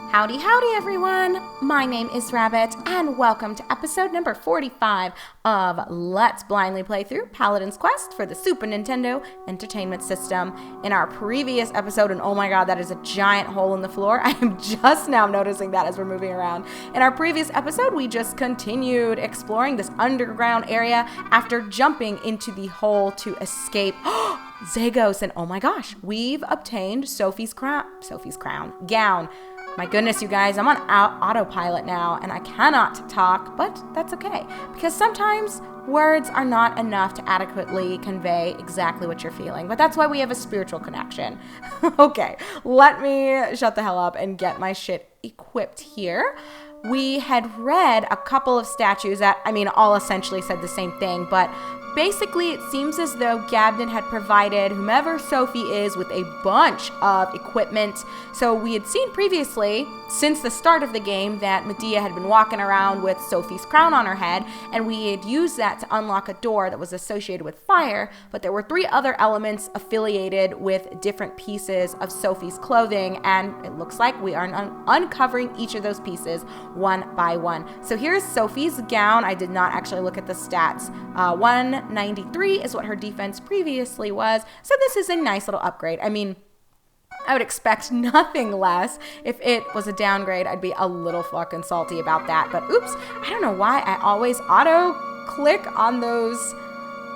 Howdy, howdy, everyone. My name is Rabbit, and welcome to episode number 45 of Let's Blindly Play Through Paladin's Quest for the Super Nintendo Entertainment System. In our previous episode, and oh my god, that is a giant hole in the floor. I am just now noticing that as we're moving around. In our previous episode, we just continued exploring this underground area after jumping into the hole to escape Zagos, and oh my gosh, we've obtained Sophie's gown. My goodness, you guys, I'm on autopilot now, and I cannot talk, but that's okay, because sometimes words are not enough to adequately convey exactly what you're feeling, but that's why we have a spiritual connection. Okay, let me shut the hell up and get my shit equipped here. We had read a couple of statues that, all essentially said the same thing, but basically, it seems as though Gabden had provided whomever Sophie is with a bunch of equipment. So we had seen previously, since the start of the game, that Medea had been walking around with Sophie's crown on her head, and we had used that to unlock a door that was associated with fire, but there were 3 other elements affiliated with different pieces of Sophie's clothing, and it looks like we are uncovering each of those pieces one by one. So here's Sophie's gown. I did not actually look at the stats. 193 is what her defense previously was. So this is a nice little upgrade. I would expect nothing less. If it was a downgrade, I'd be a little fucking salty about that. But oops, I don't know why I always auto-click on those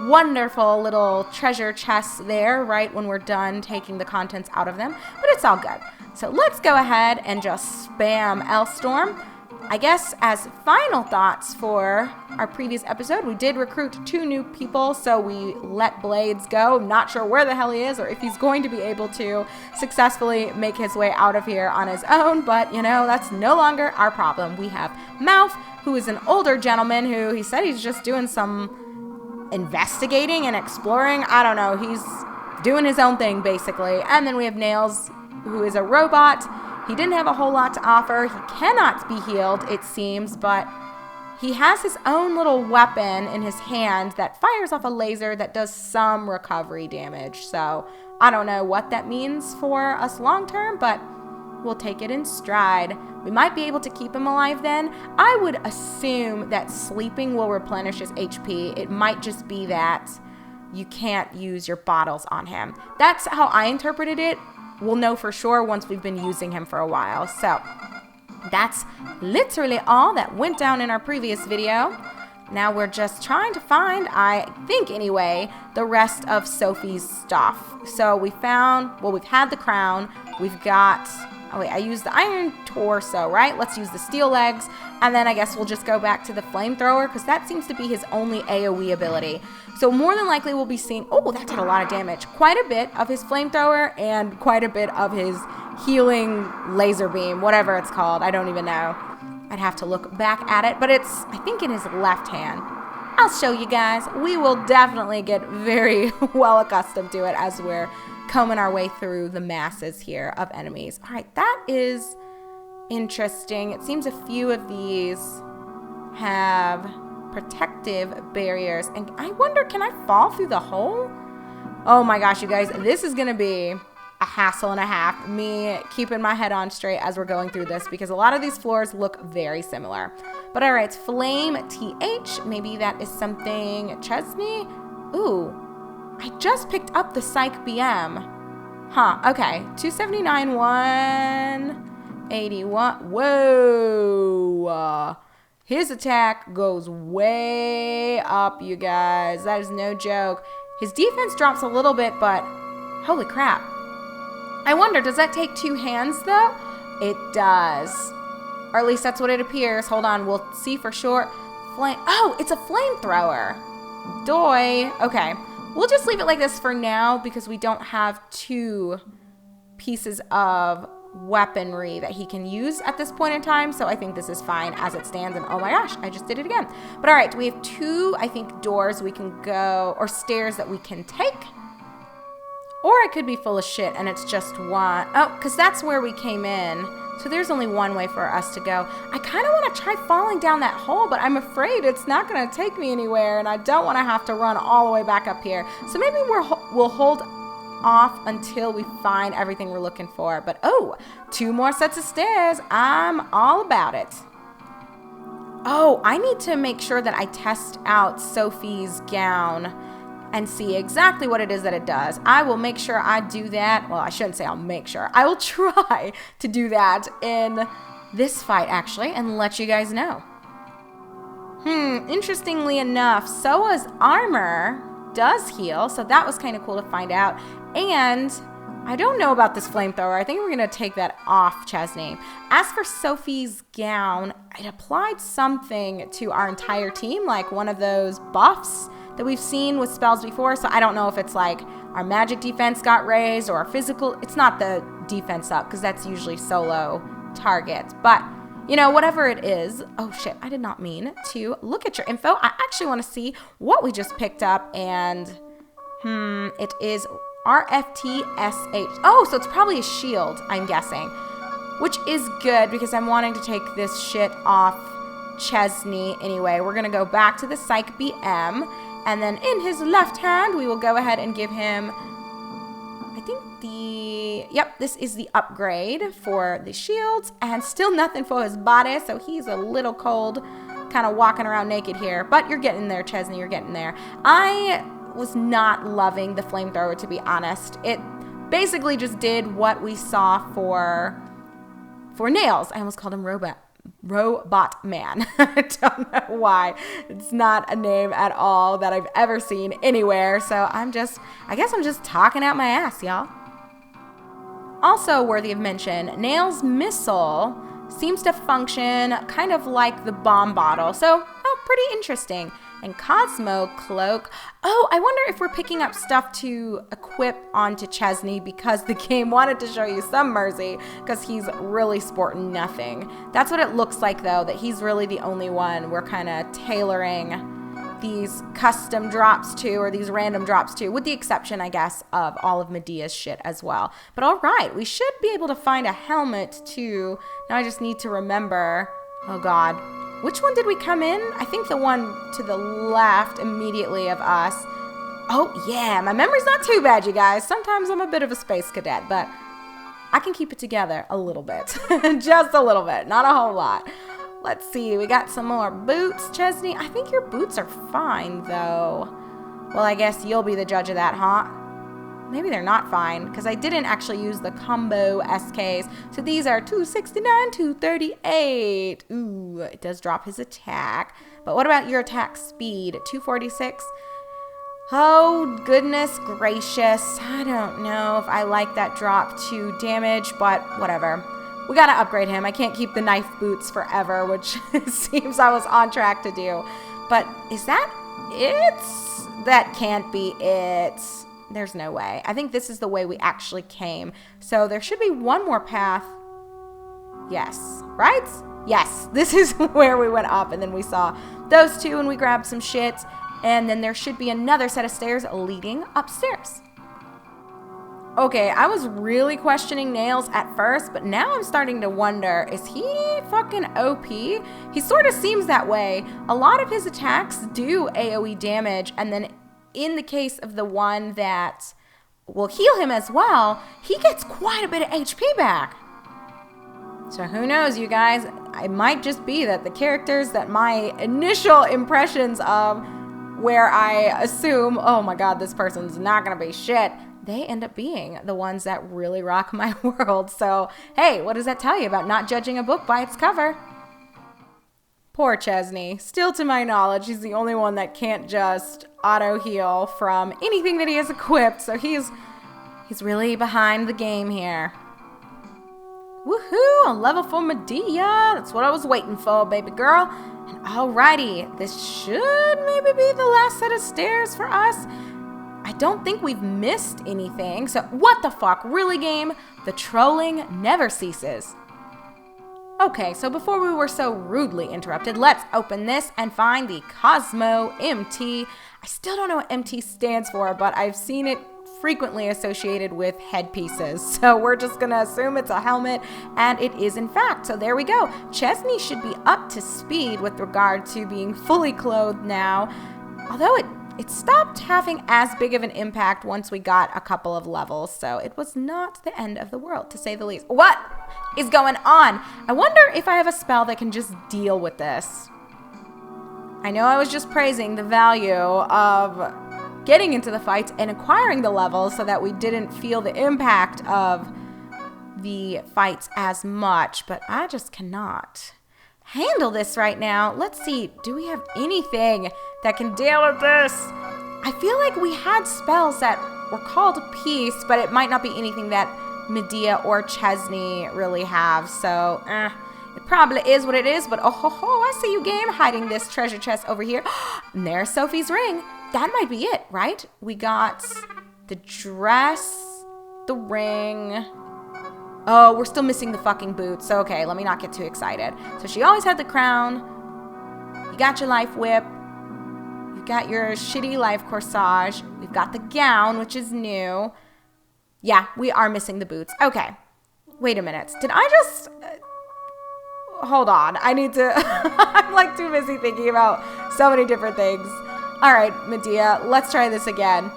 wonderful little treasure chests there right when we're done taking the contents out of them. But it's all good. So let's go ahead and just spam Elstorm. I guess as final thoughts for our previous episode, we did recruit 2 new people, so we let Blades go. I'm not sure where the hell he is or if he's going to be able to successfully make his way out of here on his own, but that's no longer our problem. We have Mouth, who is an older gentleman who he said he's just doing some investigating and exploring. I don't know, he's doing his own thing basically. And then we have Nails, who is a robot. He didn't have a whole lot to offer. He cannot be healed, it seems, but he has his own little weapon in his hand that fires off a laser that does some recovery damage. So I don't know what that means for us long term, but we'll take it in stride. We might be able to keep him alive then. I would assume that sleeping will replenish his HP. It might just be that you can't use your bottles on him. That's how I interpreted it. We'll know for sure once we've been using him for a while. So that's literally all that went down in our previous video. Now we're just trying to find, I think anyway, the rest of Sophie's stuff. So we've had the crown. We've got, I used the iron torso, right? Let's use the steel legs. And then I guess we'll just go back to the flamethrower because that seems to be his only AoE ability. So more than likely we'll be seeing, that did a lot of damage. Quite a bit of his flamethrower and quite a bit of his healing laser beam, whatever it's called. I don't even know. I'd have to look back at it, but it's, I think, in his left hand. I'll show you guys. We will definitely get very well accustomed to it as we're combing our way through the masses here of enemies. All right, that is interesting. It seems a few of these have protective barriers, and I wonder, can I fall through the hole? Oh my gosh, you guys, this is gonna be a hassle and a half, me keeping my head on straight as we're going through this, because a lot of these floors look very similar. But all right, Flame TH, maybe that is something Chesney. Ooh, I just picked up the Psych BM. Okay, 279, 181. Whoa. His attack goes way up, you guys. That is no joke. His defense drops a little bit, but holy crap. I wonder, does that take 2 hands, though? It does. Or at least that's what it appears. Hold on, we'll see for sure. It's a flamethrower. Doy. Okay, we'll just leave it like this for now because we don't have 2 pieces of weaponry that he can use at this point in time, so I think this is fine as it stands. And oh my gosh, I just did it again. But all right, we have 2, I think, doors we can go, or stairs that we can take, or I could be full of shit and it's just one. Because that's where we came in, so there's only one way for us to go. I kind of want to try falling down that hole, but I'm afraid it's not going to take me anywhere, and I don't want to have to run all the way back up here. So maybe we'll hold off until we find everything we're looking for. But, oh, 2 more sets of stairs. I'm all about it. Oh, I need to make sure that I test out Sophie's gown and see exactly what it is that it does. I will make sure I do that. Well, I shouldn't say I'll make sure. I will try to do that in this fight, actually, and let you guys know. Interestingly enough, Soa's armor does heal, so that was kind of cool to find out. And I don't know about this flamethrower. I think we're going to take that off Chesney. As for Sophie's gown, it applied something to our entire team, like one of those buffs that we've seen with spells before. So I don't know if it's like our magic defense got raised or our physical. It's not the defense up because that's usually solo targets. But, you know, whatever it is. Oh, shit. I did not mean to look at your info. I actually want to see what we just picked up. And, it is RFTSH. Oh, so it's probably a shield, I'm guessing. Which is good because I'm wanting to take this shit off Chesney anyway. We're going to go back to the Psych BM. And then in his left hand, we will go ahead and give him, I think this is the upgrade for the shields. And still nothing for his body, so he's a little cold, kind of walking around naked here. But you're getting there, Chesney, you're getting there. I was not loving the flamethrower, to be honest. It basically just did what we saw for Nails. I almost called him Robot Man. I don't know why. It's not a name at all that I've ever seen anywhere. So I guess I'm just talking out my ass, y'all. Also worthy of mention, Nail's missile seems to function kind of like the bomb bottle. So, pretty interesting. And Cosmo Cloak. Oh, I wonder if we're picking up stuff to equip onto Chesney because the game wanted to show you some mercy because he's really sporting nothing. That's what it looks like, though, that he's really the only one we're kind of tailoring these custom drops to, or these random drops to, with the exception, I guess, of all of Medea's shit as well. But all right, we should be able to find a helmet, too. Now I just need to remember, oh, God. Which one did we come in? I think the one to the left immediately of us. Oh, yeah. My memory's not too bad, you guys. Sometimes I'm a bit of a space cadet, but I can keep it together a little bit. Just a little bit. Not a whole lot. Let's see. We got some more boots, Chesney. I think your boots are fine, though. Well, I guess you'll be the judge of that, huh? Maybe they're not fine, because I didn't actually use the combo SKs. So these are 269, 238. Ooh, it does drop his attack. But what about your attack speed? 246? Oh, goodness gracious. I don't know if I like that drop to damage, but whatever. We gotta upgrade him. I can't keep the knife boots forever, which it seems I was on track to do. But is that it? That can't be it. There's no way. I think this is the way we actually came. So there should be one more path. Yes. Right? Yes. This is where we went up, and then we saw those two, and we grabbed some shit. And then there should be another set of stairs leading upstairs. Okay, I was really questioning Nails at first, but now I'm starting to wonder, is he fucking OP? He sort of seems that way. A lot of his attacks do AoE damage, and then in the case of the one that will heal him as well, he gets quite a bit of HP back. So who knows, you guys? It might just be that the characters that my initial impressions of, where I assume, oh my god, this person's not gonna be shit, they end up being the ones that really rock my world. So, hey, what does that tell you about not judging a book by its cover? Poor Chesney. Still, to my knowledge, he's the only one that can't just auto-heal from anything that he has equipped. So he's really behind the game here. Woohoo! A level for Medea. That's what I was waiting for, baby girl. And alrighty, this should maybe be the last set of stairs for us. I don't think we've missed anything. So what the fuck? Really, game? The trolling never ceases. Okay, so before we were so rudely interrupted, let's open this and find the Cosmo MT. I still don't know what MT stands for, but I've seen it frequently associated with headpieces. So we're just going to assume it's a helmet, and it is in fact. So there we go. Chesney should be up to speed with regard to being fully clothed now. Although it stopped having as big of an impact once we got a couple of levels. So it was not the end of the world, to say the least. What is going on? I wonder if I have a spell that can just deal with this. I know I was just praising the value of getting into the fights and acquiring the levels so that we didn't feel the impact of the fights as much, but I just cannot handle this right now. Let's see, do we have anything that can deal with this? I feel like we had spells that were called peace, but it might not be anything that Medea or Chesney really have, so it probably is what it is. But oh ho ho, I see you, game, hiding this treasure chest over here. And there's Sophie's ring. That might be it, right? We got the dress, the ring. Oh, we're still missing the fucking boots. Okay, let me not get too excited. So she always had the crown. You got your life whip. You got your shitty life corsage. We've got the gown, which is new. Yeah, we are missing the boots. Okay. Wait a minute. Did I just... hold on. I need to... I'm like too busy thinking about so many different things. All right, Medea, let's try this again.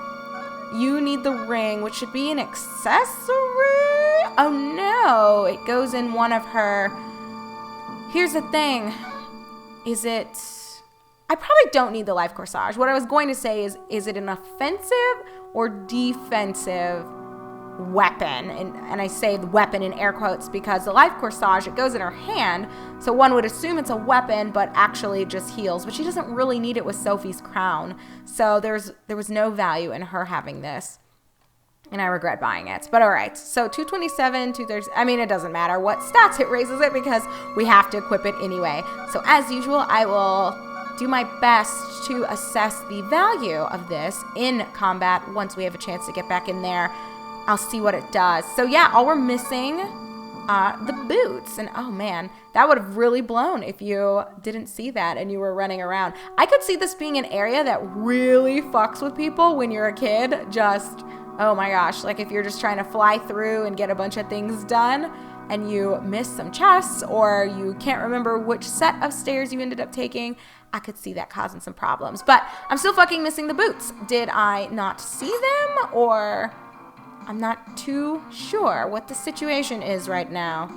You need the ring, which should be an accessory. Oh no, it goes in one of her. Here's the thing. Is it... I probably don't need the life corsage. What I was going to say is it an offensive or defensive weapon? And I say the weapon in air quotes because the life corsage, it goes in her hand, so one would assume it's a weapon, but actually it just heals. But she doesn't really need it with Sophie's crown, so there was no value in her having this, and I regret buying it. But all right, so 227, 230. I mean, it doesn't matter what stats it raises it because we have to equip it anyway. So as usual, I will do my best to assess the value of this in combat once we have a chance to get back in there. I'll see what it does. So yeah, all we're missing, the boots. And oh man, that would have really blown if you didn't see that and you were running around. I could see this being an area that really fucks with people when you're a kid. Just, oh my gosh, like if you're just trying to fly through and get a bunch of things done and you miss some chests or you can't remember which set of stairs you ended up taking, I could see that causing some problems. But I'm still fucking missing the boots. Did I not see them, or... I'm not too sure what the situation is right now.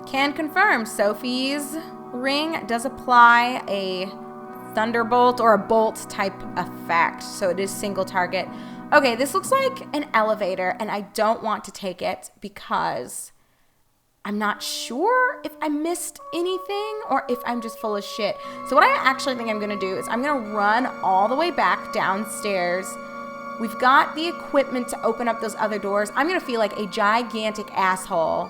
Can confirm Sophie's ring does apply a thunderbolt or a bolt type effect, so it is single target. Okay, this looks like an elevator, and I don't want to take it because I'm not sure if I missed anything or if I'm just full of shit. So what I actually think I'm gonna do is I'm gonna run all the way back downstairs. We've got the equipment to open up those other doors. I'm going to feel like a gigantic asshole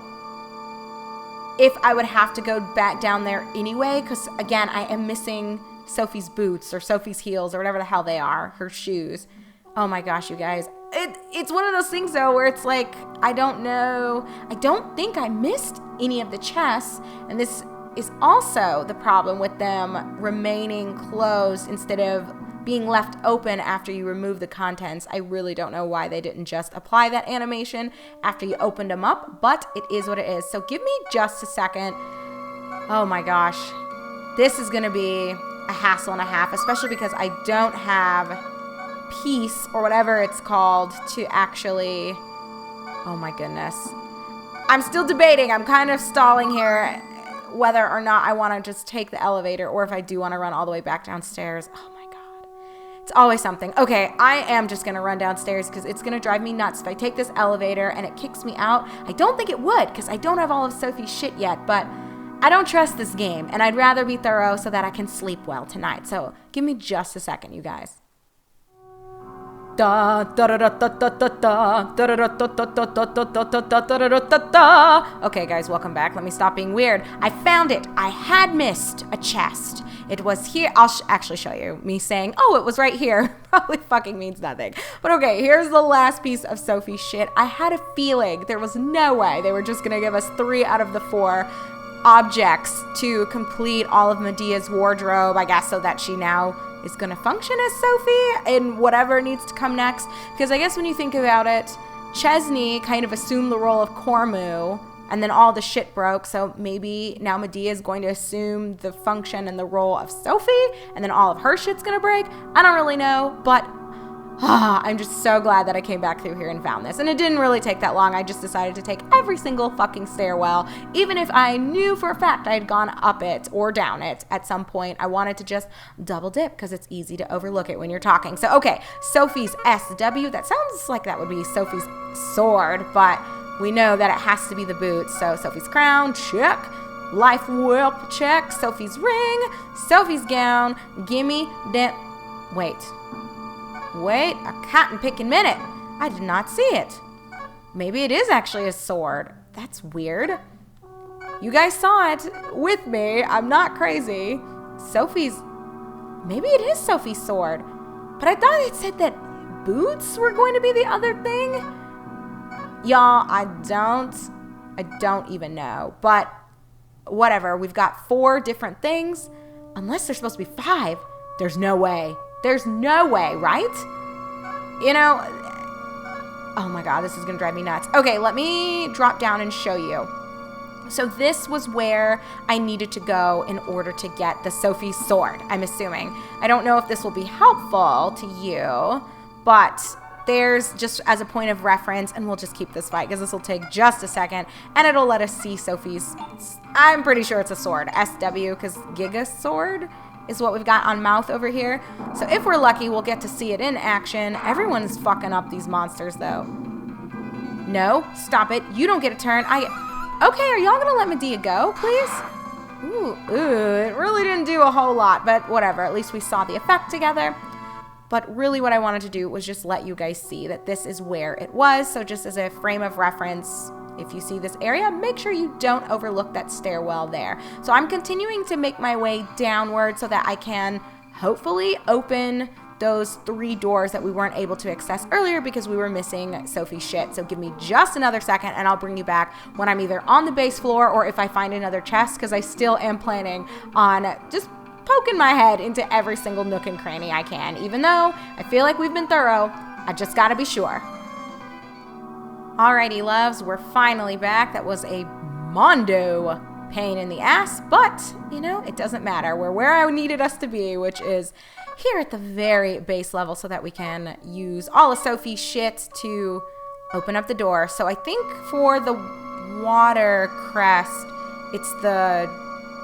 if I would have to go back down there anyway, because, again, I am missing Sophie's boots or Sophie's heels or whatever the hell they are, her shoes. Oh, my gosh, you guys. It's one of those things, though, where it's like, I don't know. I don't think I missed any of the chests, and this is also the problem with them remaining closed instead of being left open after you remove the contents. I really don't know why they didn't just apply that animation after you opened them up, but it is what it is. So give me just a second. Oh my gosh. This is gonna be a hassle and a half, especially because I don't have peace or whatever it's called to actually, oh my goodness. I'm still debating. I'm kind of stalling here whether or not I want to just take the elevator or if I do want to run all the way back downstairs. Oh my God. It's always something. Okay, I am just going to run downstairs because it's going to drive me nuts if I take this elevator and it kicks me out. I don't think it would because I don't have all of Sophie's shit yet, but I don't trust this game and I'd rather be thorough so that I can sleep well tonight. So give me just a second, you guys. Okay, guys, welcome back. Let me stop being weird. I found it. I had missed a chest. It was here. I'll actually show you. Me saying, oh, it was right here probably fucking means nothing. But okay, here's the last piece of Sophie's shit. I had a feeling there was no way they were just going to give us 3 out of the 4 objects to complete all of Medea's wardrobe, I guess, so that she now is going to function as Sophie in whatever needs to come next. Because I guess when you think about it, Chesney kind of assumed the role of Cormu and then all the shit broke. So maybe now Medea is going to assume the function and the role of Sophie, and then all of her shit's gonna break. I don't really know, but I'm just so glad that I came back through here and found this. And it didn't really take that long. I just decided to take every single fucking stairwell, even if I knew for a fact I had gone up it or down it at some point. I wanted to just double dip because it's easy to overlook it when you're talking. So, okay, Sophie's SW. That sounds like that would be Sophie's sword, but we know that it has to be the boots. So Sophie's crown, check. Life whip, check. Sophie's ring, Sophie's gown. Gimme that. Wait, a cotton picking minute. I did not see it. Maybe it is actually a sword. That's weird. You guys saw it with me. I'm not crazy. Maybe it is Sophie's sword. But I thought it said that boots were going to be the other thing. Y'all, I don't even know. But whatever. We've got 4 different things. Unless there's supposed to be 5. There's no way. There's no way, right? You know, oh my God, this is gonna drive me nuts. Okay, let me drop down and show you. So this was where I needed to go in order to get the Sophie sword, I'm assuming. I don't know if this will be helpful to you, but there's just as a point of reference, and we'll just keep this fight because this will take just a second, and it'll let us see Sophie's, I'm pretty sure it's a sword, SW, because Giga sword is what we've got on mouth over here. So if we're lucky, we'll get to see it in action. Everyone's fucking up these monsters, though. No, stop it. You don't get a turn. Okay, are y'all gonna let Medea go, please? Ooh, it really didn't do a whole lot, but whatever. At least we saw the effect together. But really what I wanted to do was just let you guys see that this is where it was. So just as a frame of reference, if you see this area, make sure you don't overlook that stairwell there. So I'm continuing to make my way downward so that I can hopefully open those 3 doors that we weren't able to access earlier because we were missing Sophie's shit. So give me just another second and I'll bring you back when I'm either on the base floor or if I find another chest, because I still am planning on just poking my head into every single nook and cranny I can. Even though I feel like we've been thorough, I just gotta be sure. Alrighty, loves, we're finally back. That was a mondo pain in the ass, but, you know, it doesn't matter. We're where I needed us to be, which is here at the very base level so that we can use all of Sophie's shit to open up the door. So I think for the water crest, it's the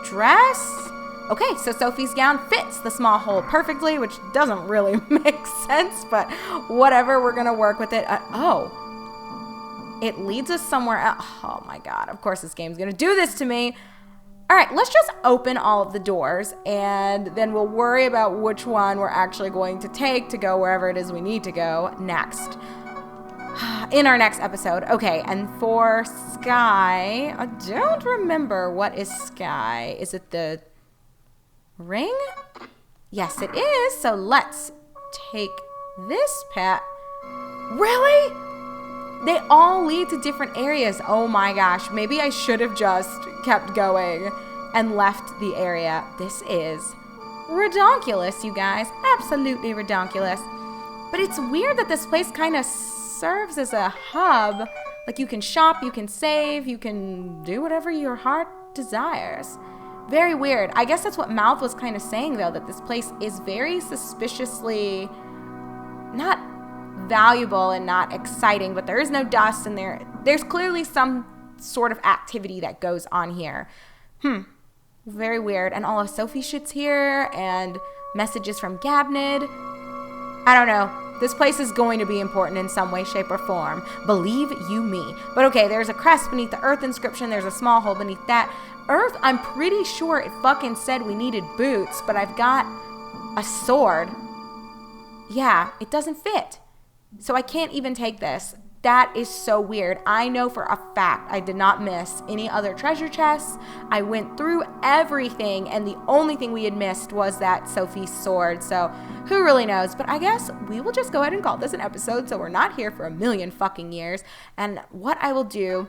dress. Okay, so Sophie's gown fits the small hole perfectly, which doesn't really make sense, but whatever, we're gonna work with it. It leads us somewhere else. Oh my God, of course this game's gonna do this to me. All right, let's just open all of the doors and then we'll worry about which one we're actually going to take to go wherever it is we need to go next. In our next episode. Okay, and for Sky, I don't remember what is Sky. Is it the ring? Yes, it is. So let's take this path. Really? They all lead to different areas. Oh my gosh. Maybe I should have just kept going and left the area. This is redonkulous, you guys. Absolutely redonkulous. But it's weird that this place kind of serves as a hub. Like you can shop, you can save, you can do whatever your heart desires. Very weird. I guess that's what Mouth was kind of saying, though, that this place is very suspiciously not valuable and not exciting, but there is no dust and there's clearly some sort of activity that goes on here. Very weird. And all of Sophie's shit's here and messages from Gabnid. I don't know. This place is going to be important in some way, shape, or form. Believe you me. But okay, there's a crest beneath the earth inscription. There's a small hole beneath that. Earth, I'm pretty sure it fucking said we needed boots, but I've got a sword. Yeah, it doesn't fit. So I can't even take this. That is so weird. I know for a fact I did not miss any other treasure chests. I went through everything, and the only thing we had missed was that Sophie's sword. So who really knows? But I guess we will just go ahead and call this an episode so we're not here for a million fucking years. And what I will do,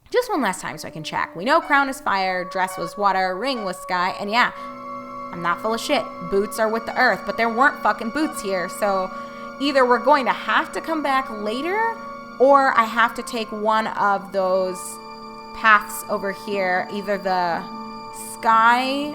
just one last time so I can check. We know crown is fire, dress was water, ring was sky, and yeah, I'm not full of shit. Boots are with the earth, but there weren't fucking boots here. So either we're going to have to come back later or I have to take one of those paths over here, either the sky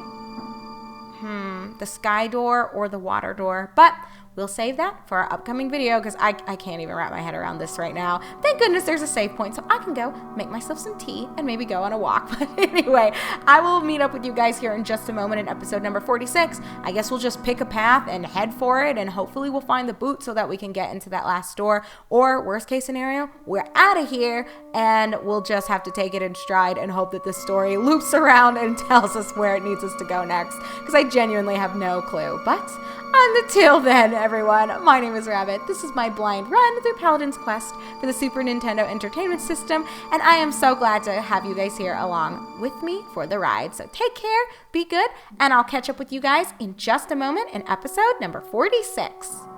door or the water door, but we'll save that for our upcoming video because I can't even wrap my head around this right now. Thank goodness there's a save point so I can go make myself some tea and maybe go on a walk. But anyway, I will meet up with you guys here in just a moment in episode number 46. I guess we'll just pick a path and head for it, and hopefully we'll find the boot so that we can get into that last door. Or worst case scenario, we're out of here and we'll just have to take it in stride and hope that the story loops around and tells us where it needs us to go next, because I genuinely have no clue. But until then, everyone, my name is Rabbit. This is my blind run through Paladin's Quest for the Super Nintendo Entertainment System, and I am so glad to have you guys here along with me for the ride. So take care, be good, and I'll catch up with you guys in just a moment in episode number 46.